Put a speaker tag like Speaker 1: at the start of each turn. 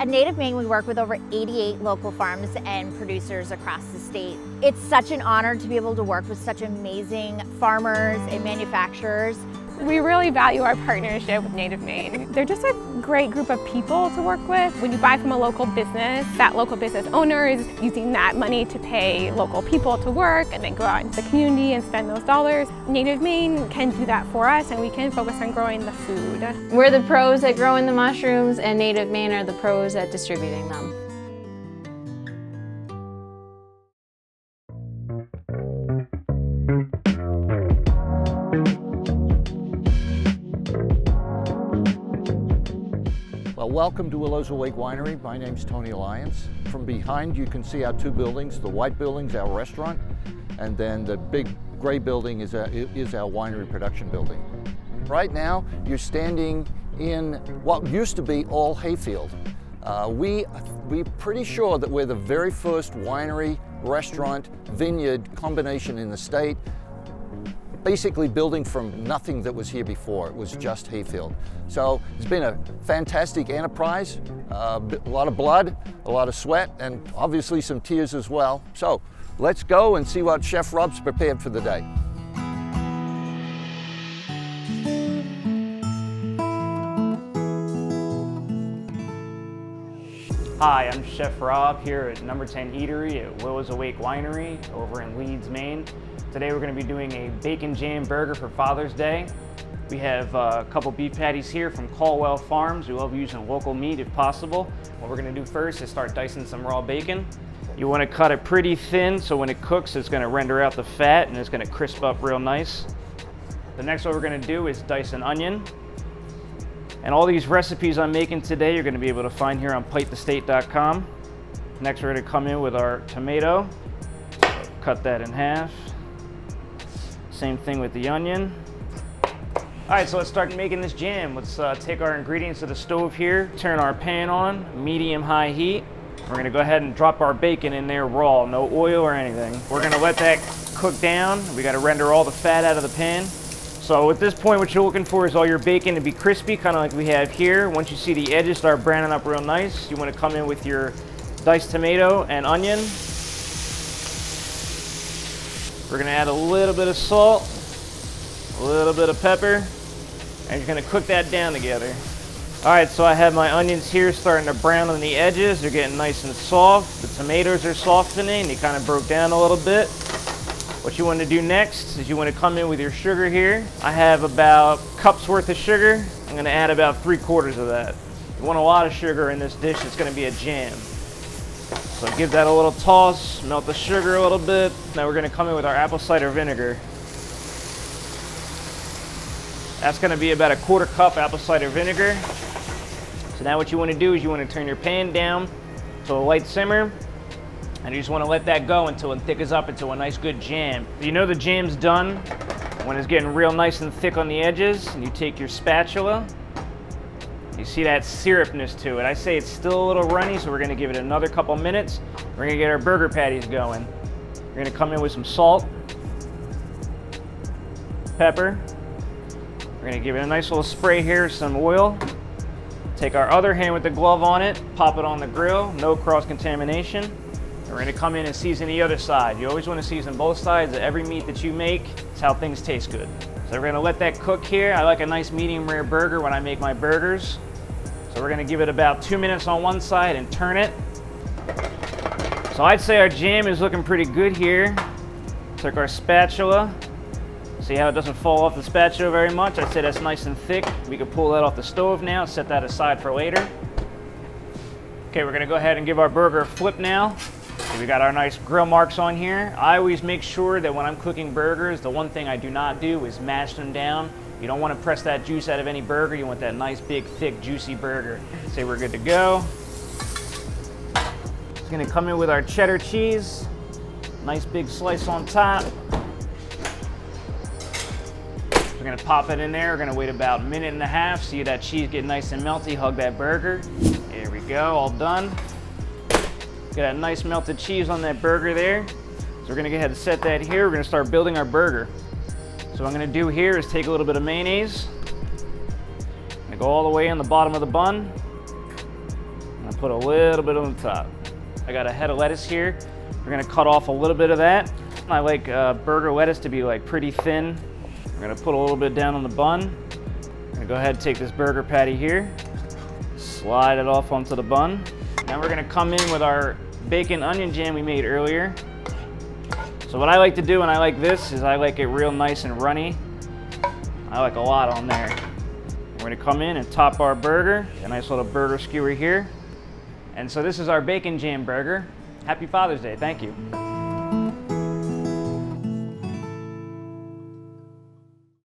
Speaker 1: At Native Maine, we work with over 88 local farms and producers across the state. It's such an honor to be able to work with such amazing farmers and manufacturers.
Speaker 2: We really value our partnership with Native Maine. They're just a great group of people to work with. When you buy from a local business, that local business owner is using that money to pay local people to work and then go out into the community and spend those dollars. Native Maine can do that for us, and we can focus on growing the food.
Speaker 3: We're the pros at growing the mushrooms, and Native Maine are the pros at distributing them.
Speaker 4: Well, welcome to Willows Winery. My name's Tony Lyons. From behind you can see our two buildings. The white building's our restaurant, and then the big gray building is our winery production building. Right now, you're standing in what used to be all hayfield. We're pretty sure that we're the very first winery, restaurant, vineyard combination in the state, basically building from nothing that was here before. It was just hayfield. So it's been a fantastic enterprise, a lot of blood, a lot of sweat, and obviously some tears as well. So let's go and see what Chef Rob's prepared for the day.
Speaker 5: Hi, I'm Chef Rob here at number 10 Eatery at Willows Winery over in Leeds, Maine. Today we're going to be doing a bacon jam burger for Father's Day. We have a couple beef patties here from Caldwell Farms. We love using local meat if possible. What we're going to do first is start dicing some raw bacon. You want to cut it pretty thin so when it cooks it's going to render out the fat and it's going to crisp up real nice. The next one we're going to do is dice an onion. And all these recipes I'm making today you're going to be able to find here on pitethestate.com. Next we're going to come in with our tomato. Cut that in half. Same thing with the onion. All right, so let's start making this jam. Let's take our ingredients to the stove here, turn our pan on, medium-high heat. We're gonna go ahead and drop our bacon in there raw, no oil or anything. We're gonna let that cook down. We gotta render all the fat out of the pan. So at this point, what you're looking for is all your bacon to be crispy, kind of like we have here. Once you see the edges start browning up real nice, you wanna come in with your diced tomato and onion. We're gonna add a little bit of salt, a little bit of pepper, and you're gonna cook that down together. All right, so I have my onions here starting to brown on the edges. They're getting nice and soft. The tomatoes are softening. They kind of broke down a little bit. What you want to do next is you want to come in with your sugar here. I have about a cup's worth of sugar. I'm gonna add about 3/4 of that. You want a lot of sugar in this dish. It's gonna be a jam. So give that a little toss, melt the sugar a little bit. Now we're gonna come in with our apple cider vinegar. That's gonna be about a 1/4 cup apple cider vinegar. So now what you wanna do is you wanna turn your pan down to a light simmer, and you just wanna let that go until it thickens up into a nice good jam. You know the jam's done when it's getting real nice and thick on the edges, and you take your spatula. You see that syrupness to it. I say it's still a little runny, so we're gonna give it another couple minutes. We're gonna get our burger patties going. We're gonna come in with some salt, pepper. We're gonna give it a nice little spray here, some oil. Take our other hand with the glove on it, pop it on the grill, no cross-contamination. And we're gonna come in and season the other side. You always wanna season both sides of every meat that you make. It's how things taste good. So we're gonna let that cook here. I like a nice medium rare burger when I make my burgers. So we're gonna give it about 2 minutes on one side and turn it. So I'd say our jam is looking pretty good here. Took our spatula. See how it doesn't fall off the spatula very much? I'd say that's nice and thick. We can pull that off the stove now, set that aside for later. Okay, we're gonna go ahead and give our burger a flip now. So we got our nice grill marks on here. I always make sure that when I'm cooking burgers, the one thing I do not do is mash them down. You don't want to press that juice out of any burger. You want that nice, big, thick, juicy burger. Say we're good to go. It's gonna come in with our cheddar cheese. Nice big slice on top. We're gonna pop it in there. We're gonna wait about 1.5 minutes. See that cheese get nice and melty, hug that burger. There we go, all done. Get that nice melted cheese on that burger there. So we're gonna go ahead and set that here. We're gonna start building our burger. So what I'm gonna do here is take a little bit of mayonnaise. I'm gonna go all the way in the bottom of the bun. I'm I'm gonna put a little bit on the top. I got a head of lettuce here. We're gonna cut off a little bit of that. I like burger lettuce to be like pretty thin. We're gonna put a little bit down on the bun. I'm gonna go ahead and take this burger patty here, slide it off onto the bun. Now we're gonna come in with our bacon onion jam we made earlier. So what I like to do when I like this is I like it real nice and runny. I like a lot on there. We're gonna come in and top our burger, a nice little burger skewer here. And so this is our bacon jam burger. Happy Father's Day, thank you.